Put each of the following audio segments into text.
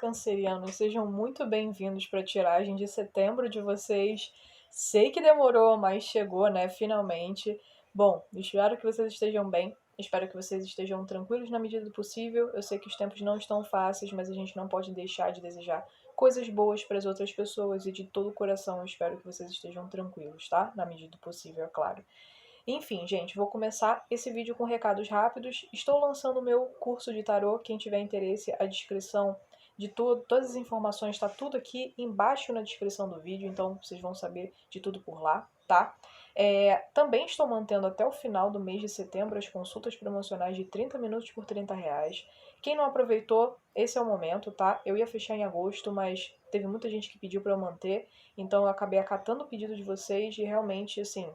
cancerianos, sejam muito bem-vindos para a tiragem de setembro de vocês. Sei que demorou, mas chegou, né, finalmente. Bom, espero que vocês estejam bem, espero que vocês estejam tranquilos na medida do possível. Eu sei que os tempos não estão fáceis, mas a gente não pode deixar de desejar coisas boas para as outras pessoas e de todo o coração eu espero que vocês estejam tranquilos, tá? Na medida do possível, é claro. Enfim, gente, vou começar esse vídeo com recados rápidos. Estou lançando o meu curso de tarô. Quem tiver interesse, a descrição de tudo, todas as informações, está tudo aqui embaixo na descrição do vídeo, então vocês vão saber de tudo por lá, tá? Também estou mantendo até o final do mês de setembro as consultas promocionais de 30 minutos por R$ 30. Quem não aproveitou, esse é o momento, tá? Eu ia fechar em agosto, mas teve muita gente que pediu para eu manter, então eu acabei acatando o pedido de vocês e realmente, assim,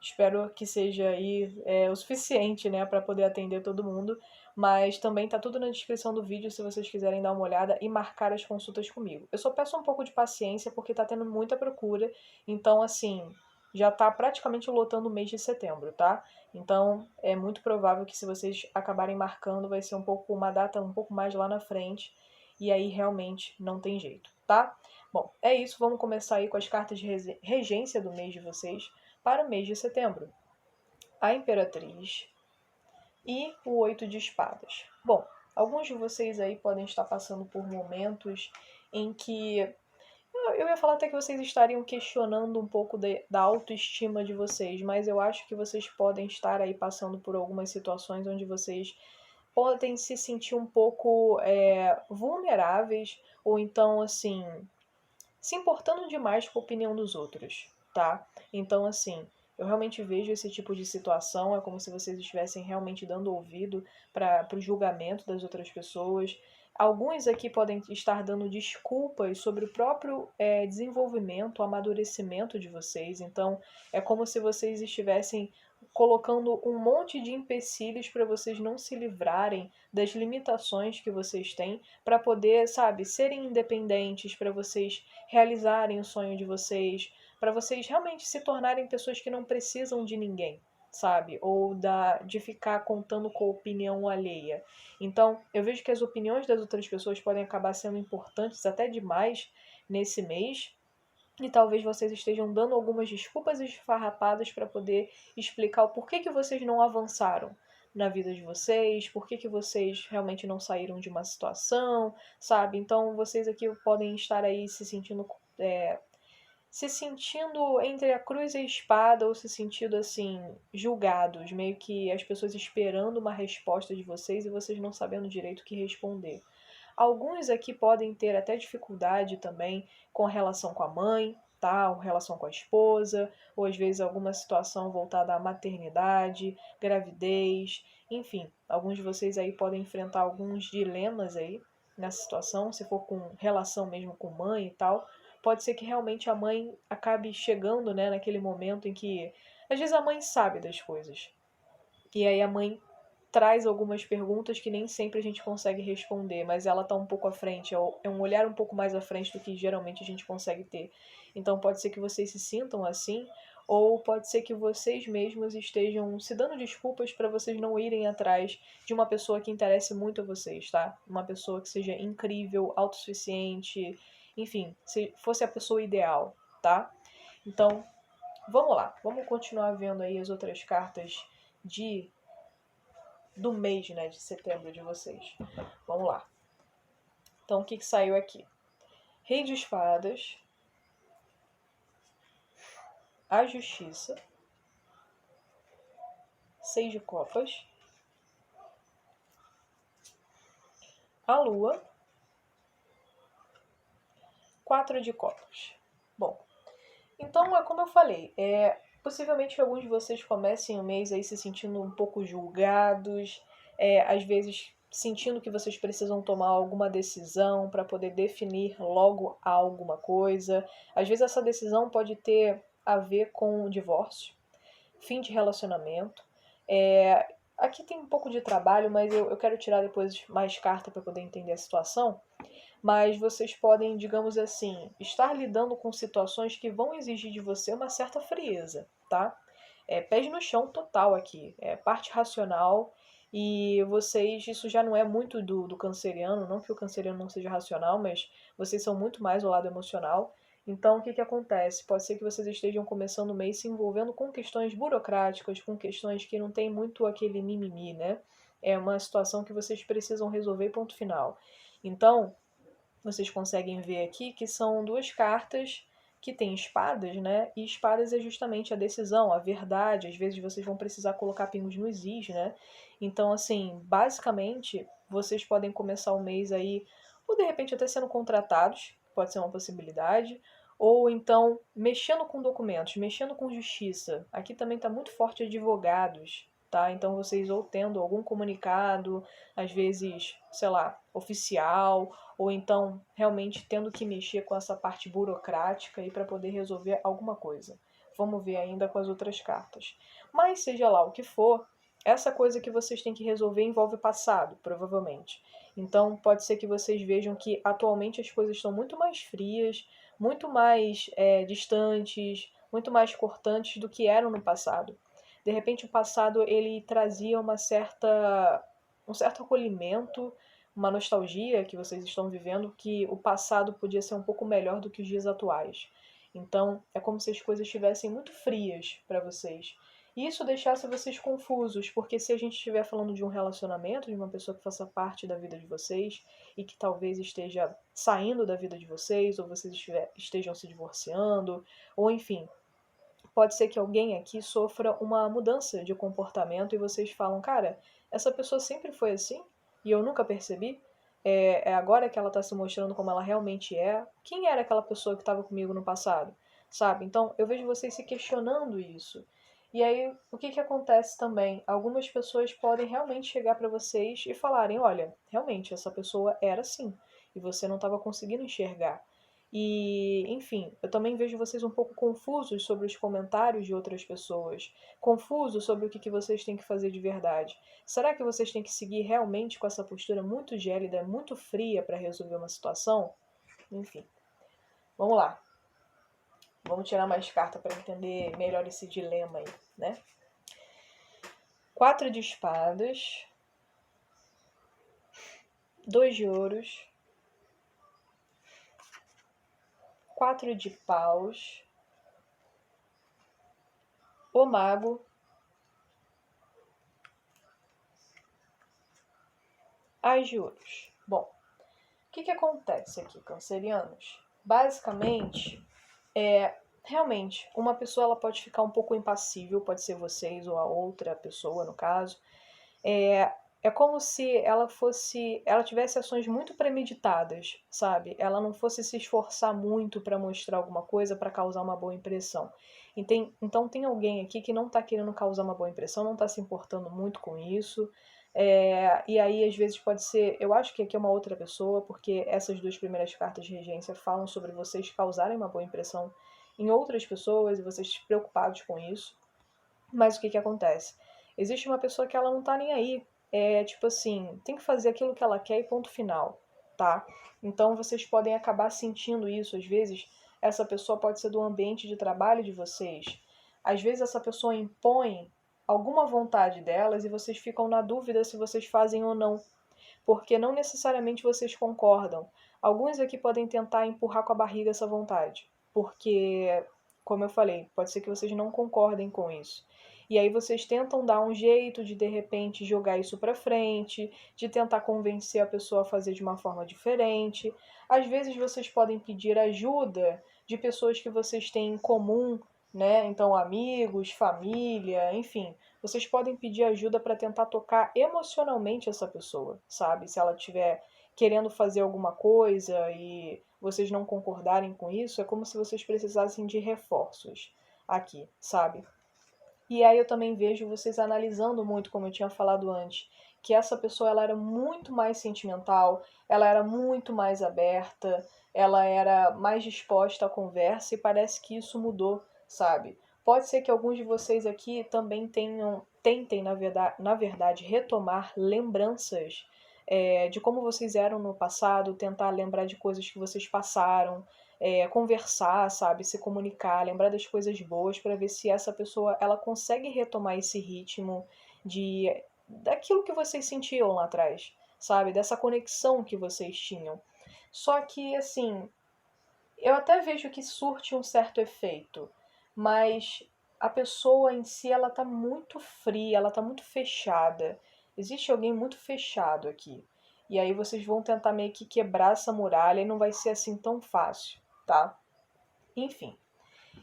espero que seja aí o suficiente, né, para poder atender todo mundo. Mas também tá tudo na descrição do vídeo se vocês quiserem dar uma olhada e marcar as consultas comigo. Eu só peço um pouco de paciência porque tá tendo muita procura. Então, assim, já tá praticamente lotando o mês de setembro, tá? Então, é muito provável que se vocês acabarem marcando, vai ser uma data um pouco mais lá na frente. E aí, realmente, não tem jeito, tá? Bom, é isso. Vamos começar aí com as cartas de regência do mês de vocês para o mês de setembro. A Imperatriz e o 8 de Espadas. Bom, alguns de vocês aí podem estar passando por momentos em que eu ia falar até que vocês estariam questionando um pouco da autoestima de vocês, mas eu acho que vocês podem estar aí passando por algumas situações onde vocês podem se sentir um pouco vulneráveis ou então, assim, se importando demais com a opinião dos outros, tá? Então, assim, eu realmente vejo esse tipo de situação, é como se vocês estivessem realmente dando ouvido para o julgamento das outras pessoas. Alguns aqui podem estar dando desculpas sobre o próprio desenvolvimento, amadurecimento de vocês. Então, é como se vocês estivessem colocando um monte de empecilhos para vocês não se livrarem das limitações que vocês têm para poder, sabe, serem independentes, para vocês realizarem o sonho de vocês, para vocês realmente se tornarem pessoas que não precisam de ninguém, sabe? Ou de ficar contando com a opinião alheia. Então, eu vejo que as opiniões das outras pessoas podem acabar sendo importantes até demais nesse mês. E talvez vocês estejam dando algumas desculpas esfarrapadas para poder explicar o porquê que vocês não avançaram na vida de vocês, porquê que vocês realmente não saíram de uma situação, sabe? Então vocês aqui podem estar aí se sentindo entre a cruz e a espada ou se sentindo assim julgados, meio que as pessoas esperando uma resposta de vocês e vocês não sabendo direito o que responder. Alguns aqui podem ter até dificuldade também com a relação com a mãe, tá? Ou relação com a esposa, ou às vezes alguma situação voltada à maternidade, gravidez, enfim, alguns de vocês aí podem enfrentar alguns dilemas aí nessa situação, se for com relação mesmo com mãe e tal. Pode ser que realmente a mãe acabe chegando, né, naquele momento em que às vezes a mãe sabe das coisas. E aí a mãe traz algumas perguntas que nem sempre a gente consegue responder, mas ela está um pouco à frente, é um olhar um pouco mais à frente do que geralmente a gente consegue ter. Então pode ser que vocês se sintam assim, ou pode ser que vocês mesmos estejam se dando desculpas para vocês não irem atrás de uma pessoa que interesse muito a vocês, tá? Uma pessoa que seja incrível, autossuficiente, enfim, se fosse a pessoa ideal, tá? Então, vamos lá, vamos continuar vendo aí as outras cartas de do mês, né, de setembro de vocês. Vamos lá. Então, o que saiu aqui? Rei de Espadas, a Justiça, 6 de Copas, a Lua, 4 de Copas. Bom, então é como eu falei, possivelmente alguns de vocês comecem o mês aí se sentindo um pouco julgados, às vezes sentindo que vocês precisam tomar alguma decisão para poder definir logo alguma coisa. Às vezes essa decisão pode ter a ver com o divórcio, fim de relacionamento. Aqui tem um pouco de trabalho, mas eu quero tirar depois mais carta para poder entender a situação. Mas vocês podem, digamos assim, estar lidando com situações que vão exigir de você uma certa frieza, tá? Pés no chão total aqui, parte racional e vocês, isso já não é muito do canceriano, não que o canceriano não seja racional, mas vocês são muito mais o lado emocional. Então, o que que acontece? Pode ser que vocês estejam começando o mês se envolvendo com questões burocráticas, com questões que não tem muito aquele mimimi, né? É uma situação que vocês precisam resolver, ponto final. Então, vocês conseguem ver aqui que são duas cartas que têm espadas, né? E espadas é justamente a decisão, a verdade. Às vezes vocês vão precisar colocar pingos nos is, né? Então, assim, basicamente, vocês podem começar o mês aí, ou de repente até sendo contratados, pode ser uma possibilidade, ou então mexendo com documentos, mexendo com justiça. Aqui também está muito forte advogados, tá? Então vocês ou tendo algum comunicado, às vezes, sei lá, oficial, ou então realmente tendo que mexer com essa parte burocrática aí para poder resolver alguma coisa. Vamos ver ainda com as outras cartas. Mas seja lá o que for, essa coisa que vocês têm que resolver envolve o passado, provavelmente. Então pode ser que vocês vejam que atualmente as coisas estão muito mais frias, muito mais distantes, muito mais cortantes do que eram no passado. De repente o passado ele trazia um certo acolhimento, uma nostalgia que vocês estão vivendo, que o passado podia ser um pouco melhor do que os dias atuais. Então, é como se as coisas estivessem muito frias para vocês. E isso deixasse vocês confusos, porque se a gente estiver falando de um relacionamento, de uma pessoa que faça parte da vida de vocês e que talvez esteja saindo da vida de vocês, ou vocês estejam se divorciando, ou enfim, pode ser que alguém aqui sofra uma mudança de comportamento e vocês falam, cara, essa pessoa sempre foi assim e eu nunca percebi. É agora que ela está se mostrando como ela realmente é. Quem era aquela pessoa que estava comigo no passado? Sabe? Então eu vejo vocês se questionando isso. E aí, o que que acontece também? Algumas pessoas podem realmente chegar para vocês e falarem: olha, realmente, essa pessoa era assim, e você não estava conseguindo enxergar. E, enfim, eu também vejo vocês um pouco confusos sobre os comentários de outras pessoas, confusos sobre o que vocês têm que fazer de verdade. Será que vocês têm que seguir realmente com essa postura muito gélida, muito fria para resolver uma situação? Enfim, vamos lá. Vamos tirar mais carta para entender melhor esse dilema aí, né? 4 de espadas, 2 de ouros, 4 de paus, o mago, as de ouros. Bom, o que acontece aqui, cancerianos? Basicamente, realmente, uma pessoa ela pode ficar um pouco impassível, pode ser vocês ou a outra pessoa, no caso. É como se ela tivesse ações muito premeditadas, sabe? Ela não fosse se esforçar muito para mostrar alguma coisa, para causar uma boa impressão. Então tem alguém aqui que não tá querendo causar uma boa impressão, não tá se importando muito com isso. E aí, às vezes, pode ser. Eu acho que aqui é uma outra pessoa, porque essas duas primeiras cartas de regência falam sobre vocês causarem uma boa impressão em outras pessoas e vocês preocupados com isso. Mas o que acontece? Existe uma pessoa que ela não tá nem aí. Tipo assim, tem que fazer aquilo que ela quer e ponto final, tá? Então vocês podem acabar sentindo isso. Às vezes, essa pessoa pode ser do ambiente de trabalho de vocês. Às vezes, essa pessoa impõe alguma vontade delas e vocês ficam na dúvida se vocês fazem ou não, porque não necessariamente vocês concordam. Alguns aqui podem tentar empurrar com a barriga essa vontade, porque, como eu falei, pode ser que vocês não concordem com isso. E aí vocês tentam dar um jeito de repente jogar isso para frente, de tentar convencer a pessoa a fazer de uma forma diferente. Às vezes vocês podem pedir ajuda de pessoas que vocês têm em comum, né? Então amigos, família, enfim, vocês podem pedir ajuda para tentar tocar emocionalmente essa pessoa, sabe? Se ela estiver querendo fazer alguma coisa e vocês não concordarem com isso, é como se vocês precisassem de reforços aqui, sabe? E aí eu também vejo vocês analisando muito, como eu tinha falado antes, que essa pessoa ela era muito mais sentimental, ela era muito mais aberta, ela era mais disposta à conversa e parece que isso mudou, sabe? Pode ser que alguns de vocês aqui também tentem, na verdade, retomar lembranças de como vocês eram no passado, tentar lembrar de coisas que vocês passaram, conversar, sabe, se comunicar, lembrar das coisas boas para ver se essa pessoa ela consegue retomar esse ritmo de daquilo que vocês sentiam lá atrás, sabe? Dessa conexão que vocês tinham. Só que, assim, eu até vejo que surte um certo efeito, mas a pessoa em si, ela tá muito fria, ela tá muito fechada. Existe alguém muito fechado aqui. E aí vocês vão tentar meio que quebrar essa muralha e não vai ser assim tão fácil, tá? Enfim.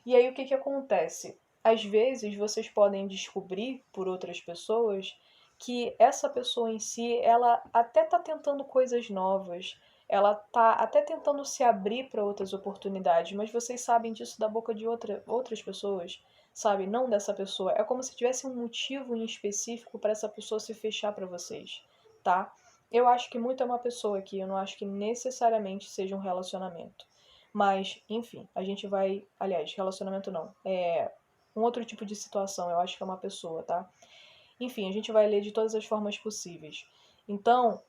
E aí o que que acontece? Às vezes vocês podem descobrir por outras pessoas que essa pessoa em si, ela até tá tentando coisas novas, ela tá até tentando se abrir para outras oportunidades, mas vocês sabem disso da boca de outras pessoas, sabe? Não dessa pessoa. É como se tivesse um motivo em específico para essa pessoa se fechar para vocês, tá? Eu acho que muito é uma pessoa aqui, eu não acho que necessariamente seja um relacionamento. Mas, enfim, a gente vai. Aliás, relacionamento não. É um outro tipo de situação, eu acho que é uma pessoa, tá? Enfim, a gente vai ler de todas as formas possíveis. Então,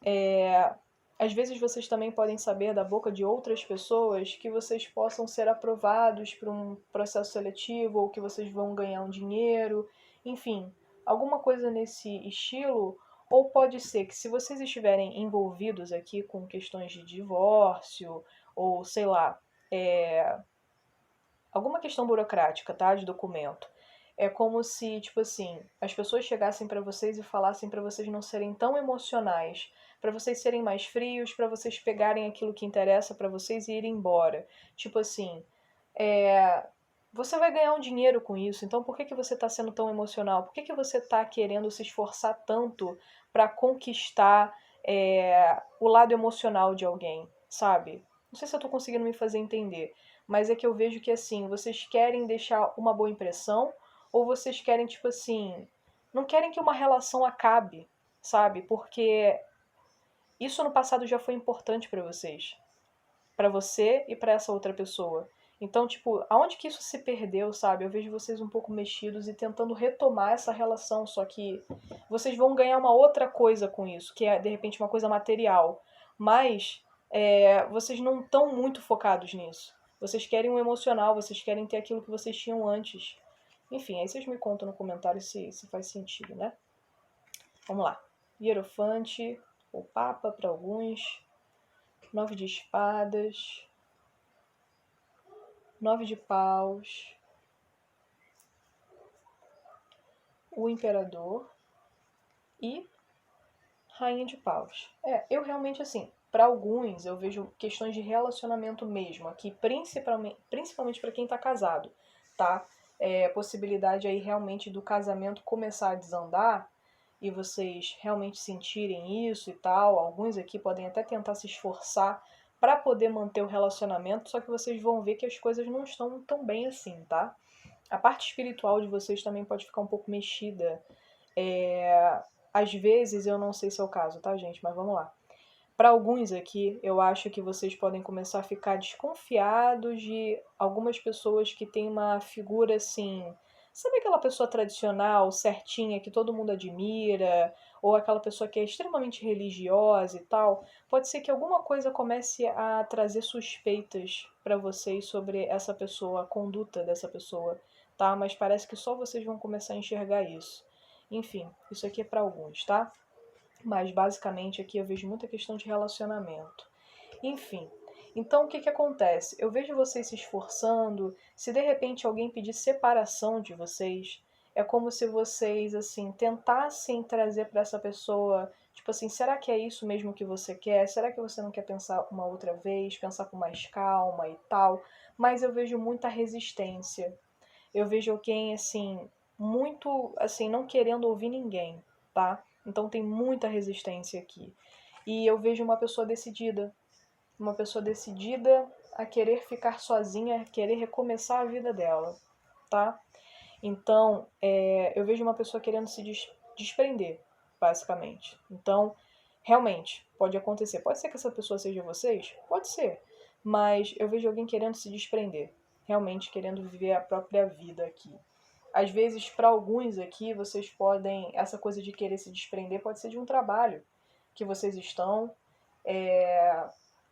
às vezes vocês também podem saber da boca de outras pessoas que vocês possam ser aprovados para um processo seletivo ou que vocês vão ganhar um dinheiro, enfim, alguma coisa nesse estilo. Ou pode ser que, se vocês estiverem envolvidos aqui com questões de divórcio, ou sei lá, é, alguma questão burocrática, tá? De documento. É como se, tipo assim, as pessoas chegassem pra vocês e falassem pra vocês não serem tão emocionais, pra vocês serem mais frios, pra vocês pegarem aquilo que interessa pra vocês e irem embora. Tipo assim, é, você vai ganhar um dinheiro com isso, então por que que você tá sendo tão emocional? Por que que você tá querendo se esforçar tanto pra conquistar o lado emocional de alguém, sabe? Não sei se eu tô conseguindo me fazer entender, mas é que eu vejo que assim, vocês querem deixar uma boa impressão ou vocês querem, tipo assim, não querem que uma relação acabe, sabe? Porque isso no passado já foi importante pra vocês, pra você e pra essa outra pessoa. Então, tipo, aonde que isso se perdeu, sabe? Eu vejo vocês um pouco mexidos e tentando retomar essa relação, só que vocês vão ganhar uma outra coisa com isso, que é de repente uma coisa material. Mas vocês não estão muito focados nisso. Vocês querem um emocional, vocês querem ter aquilo que vocês tinham antes. Enfim, aí vocês me contam no comentário se faz sentido, né? Vamos lá. Hierofante, o Papa para alguns, 9 de espadas, 9 de paus, o imperador e rainha de paus. Eu realmente assim, para alguns eu vejo questões de relacionamento mesmo aqui, principalmente para quem tá casado, tá? Possibilidade aí realmente do casamento começar a desandar e vocês realmente sentirem isso e tal. Alguns aqui podem até tentar se esforçar para poder manter o relacionamento, só que vocês vão ver que as coisas não estão tão bem assim, tá? A parte espiritual de vocês também pode ficar um pouco mexida. Às vezes, eu não sei se é o caso, tá, gente? Mas vamos lá. Para alguns aqui, eu acho que vocês podem começar a ficar desconfiados de algumas pessoas que têm uma figura assim. Sabe aquela pessoa tradicional, certinha, que todo mundo admira? Ou aquela pessoa que é extremamente religiosa e tal? Pode ser que alguma coisa comece a trazer suspeitas para vocês sobre essa pessoa, a conduta dessa pessoa, tá? Mas parece que só vocês vão começar a enxergar isso. Enfim, isso aqui é para alguns, tá? Mas basicamente aqui eu vejo muita questão de relacionamento. Enfim, então o que que acontece? Eu vejo vocês se esforçando, se de repente alguém pedir separação de vocês, é como se vocês assim tentassem trazer para essa pessoa, tipo assim, será que é isso mesmo que você quer? Será que você não quer pensar uma outra vez, pensar com mais calma e tal? Mas eu vejo muita resistência. Eu vejo alguém assim muito assim não querendo ouvir ninguém, tá? Então tem muita resistência aqui. E eu vejo uma pessoa decidida a querer ficar sozinha, a querer recomeçar a vida dela, tá? Então, eu vejo uma pessoa querendo se desprender, basicamente. Então, realmente, pode acontecer. Pode ser que essa pessoa seja vocês? Pode ser. Mas eu vejo alguém querendo se desprender. Realmente querendo viver a própria vida aqui. Às vezes, para alguns aqui, vocês podem. Essa coisa de querer se desprender pode ser de um trabalho que vocês estão. é,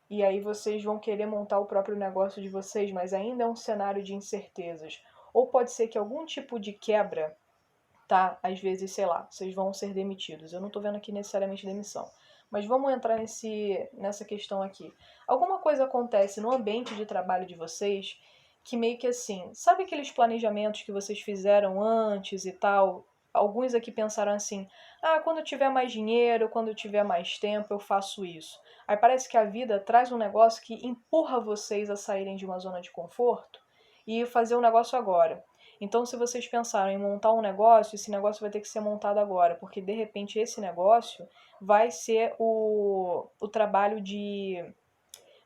e aí vocês vão querer montar o próprio negócio de vocês, mas ainda é um cenário de incertezas. Ou pode ser que algum tipo de quebra tá? Às vezes, sei lá, vocês vão ser demitidos. Eu não tô vendo aqui necessariamente demissão. Mas vamos entrar nessa questão aqui. Alguma coisa acontece no ambiente de trabalho de vocês que meio que assim, sabe aqueles planejamentos que vocês fizeram antes e tal? Alguns aqui pensaram assim, quando eu tiver mais dinheiro, quando eu tiver mais tempo, eu faço isso. Aí parece que a vida traz um negócio que empurra vocês a saírem de uma zona de conforto e fazer um negócio agora. Então, se vocês pensaram em montar um negócio, esse negócio vai ter que ser montado agora, porque de repente esse negócio vai ser o trabalho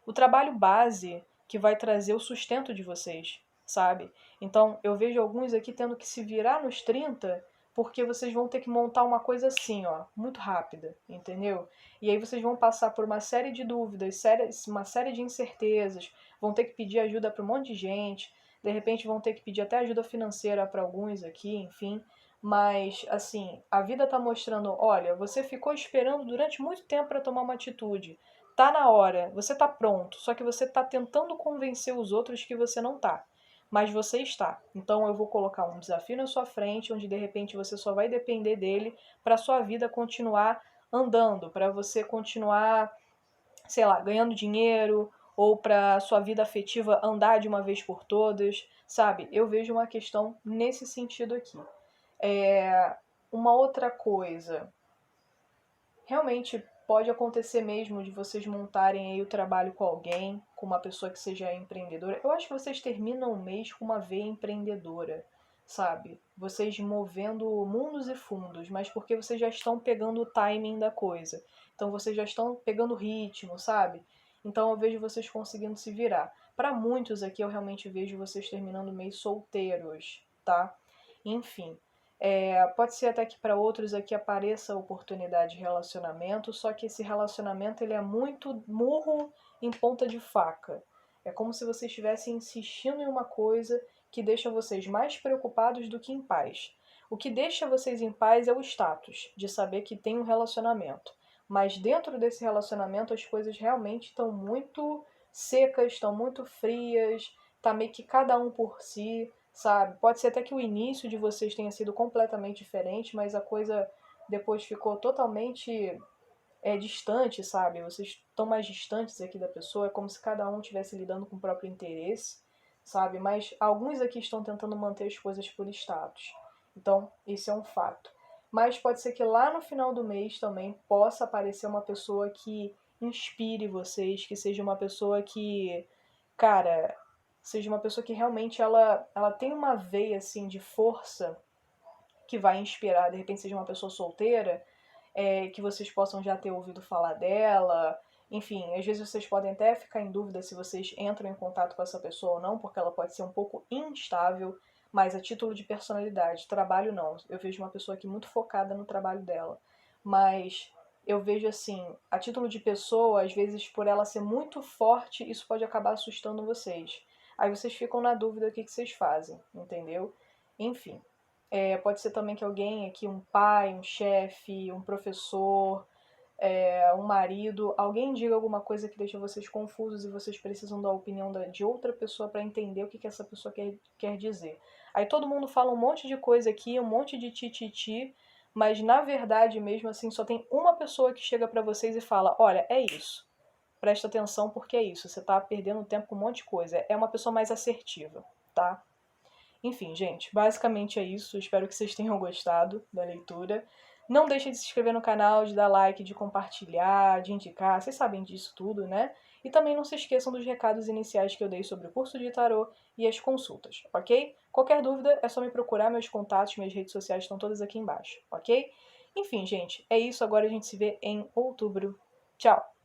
o trabalho base que vai trazer o sustento de vocês, sabe? Então, eu vejo alguns aqui tendo que se virar nos 30 porque vocês vão ter que montar uma coisa assim, ó, muito rápida, entendeu? E aí vocês vão passar por uma série de dúvidas, uma série de incertezas, vão ter que pedir ajuda para um monte de gente, de repente vão ter que pedir até ajuda financeira para alguns aqui, enfim. Mas, assim, a vida tá mostrando, olha, você ficou esperando durante muito tempo para tomar uma atitude. Tá na hora, você tá pronto, só que você tá tentando convencer os outros que você não tá. Mas você está. Então eu vou colocar um desafio na sua frente, onde de repente você só vai depender dele para sua vida continuar andando, para você continuar, sei lá, ganhando dinheiro ou para sua vida afetiva andar de uma vez por todas, sabe? Eu vejo uma questão nesse sentido aqui. Uma outra coisa, realmente pode acontecer mesmo de vocês montarem aí o trabalho com alguém, com uma pessoa que seja empreendedora. Eu acho que vocês terminam o mês com uma veia empreendedora, sabe? Vocês movendo mundos e fundos, mas porque vocês já estão pegando o timing da coisa. Então vocês já estão pegando o ritmo, sabe? Então eu vejo vocês conseguindo se virar. Para muitos aqui eu realmente vejo vocês terminando o mês solteiros, tá? Enfim, pode ser até que para outros aqui apareça a oportunidade de relacionamento, só que esse relacionamento ele é muito murro em ponta de faca. É como se você estivesse insistindo em uma coisa que deixa vocês mais preocupados do que em paz. O que deixa vocês em paz é o status de saber que tem um relacionamento. Mas dentro desse relacionamento as coisas realmente estão muito secas, estão muito frias, tá meio que cada um por si, sabe? Pode ser até que o início de vocês tenha sido completamente diferente, mas a coisa depois ficou totalmente distante, sabe? Vocês estão mais distantes aqui da pessoa, é como se cada um estivesse lidando com o próprio interesse, sabe? Mas alguns aqui estão tentando manter as coisas por status. Então, isso é um fato. Mas pode ser que lá no final do mês também possa aparecer uma pessoa que inspire vocês, que seja uma pessoa que, cara, seja uma pessoa que realmente ela tem uma veia assim de força que vai inspirar, de repente seja uma pessoa solteira, que vocês possam já ter ouvido falar dela. Enfim, às vezes vocês podem até ficar em dúvida se vocês entram em contato com essa pessoa ou não, porque ela pode ser um pouco instável, mas a título de personalidade, trabalho não. Eu vejo uma pessoa aqui muito focada no trabalho dela. Mas eu vejo assim, a título de pessoa, às vezes por ela ser muito forte, isso pode acabar assustando vocês. Aí vocês ficam na dúvida o que vocês fazem, entendeu? Enfim. Pode ser também que alguém aqui, um pai, um chefe, um professor, um marido, alguém diga alguma coisa que deixa vocês confusos e vocês precisam da opinião de outra pessoa para entender o que essa pessoa quer dizer. Aí todo mundo fala um monte de coisa aqui, um monte de tititi, mas na verdade mesmo assim só tem uma pessoa que chega para vocês e fala: olha, é isso. Presta atenção porque é isso. Você tá perdendo tempo com um monte de coisa. É uma pessoa mais assertiva, tá? Enfim, gente, basicamente é isso. Espero que vocês tenham gostado da leitura. Não deixem de se inscrever no canal, de dar like, de compartilhar, de indicar. Vocês sabem disso tudo, né? E também não se esqueçam dos recados iniciais que eu dei sobre o curso de tarô e as consultas, ok? Qualquer dúvida é só me procurar, meus contatos, minhas redes sociais estão todas aqui embaixo, ok? Enfim, gente, é isso. Agora a gente se vê em outubro. Tchau!